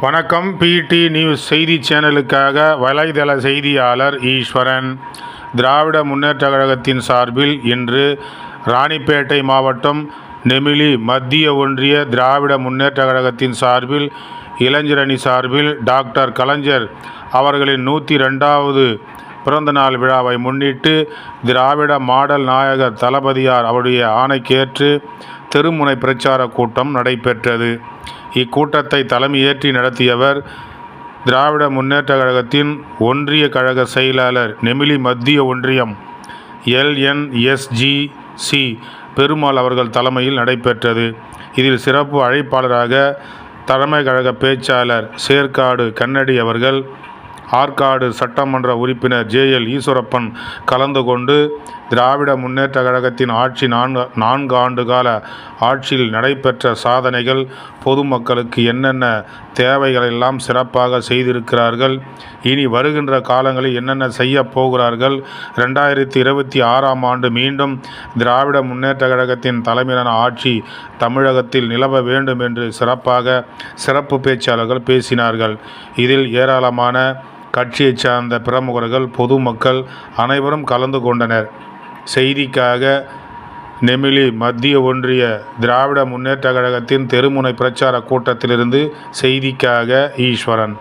வணக்கம். பிடி நியூஸ் செய்தி சேனலுக்காக வலைதள செய்தியாளர் ஈஸ்வரன். திராவிட முன்னேற்ற கழகத்தின் சார்பில் இன்று ராணிப்பேட்டை மாவட்டம் நெமிலி மத்திய ஒன்றிய திராவிட முன்னேற்ற கழகத்தின் சார்பில் இளைஞரணி சார்பில் டாக்டர் கலைஞர் அவர்களின் 102வது பிறந்தநாள் விழாவை முன்னிட்டு திராவிட மாடல் நாயகர் தளபதியார் அவருடைய ஆணைக்கேற்று தெருமுனை பிரச்சார கூட்டம் நடைபெற்றது. இக்கூட்டத்தை தலைமையேற்றி நடத்தியவர் திராவிட முன்னேற்ற கழகத்தின் ஒன்றிய கழக செயலாளர் நெமிலி மத்திய ஒன்றியம் LNSGC பெருமாள் அவர்கள் தலைமையில் நடைபெற்றது. இதில் சிறப்பு அழைப்பாளராக தலைமை கழக பேச்சாளர் சேர்க்காடு கண்ணடி அவர்கள், ஆற்காடு சட்டமன்ற உறுப்பினர் JL ஈஸ்வரப்பன் கலந்து கொண்டு திராவிட முன்னேற்ற கழகத்தின் ஆட்சி 4 ஆண்டு கால ஆட்சியில் நடைபெற்ற சாதனைகள், பொதுமக்களுக்கு என்னென்ன தேவைகளெல்லாம் சிறப்பாக செய்திருக்கிறார்கள், இனி வருகின்ற காலங்களில் என்னென்ன செய்ய போகிறார்கள், 2026ஆம் ஆண்டு மீண்டும் திராவிட முன்னேற்ற கழகத்தின் தலைமையிலான ஆட்சி தமிழகத்தில் நிலவ வேண்டும் என்று சிறப்பு பேச்சாளர்கள் பேசினார்கள். இதில் ஏராளமான கட்சியைச் சார்ந்த பிரமுகர்கள், பொதுமக்கள் அனைவரும் கலந்து கொண்டனர். செய்திக்காக நெமிலி மத்திய ஒன்றிய திராவிட முன்னேற்ற கழகத்தின் தெருமுனை பிரச்சார கூட்டத்திலிருந்து செய்திக்காக ஈஸ்வரன்.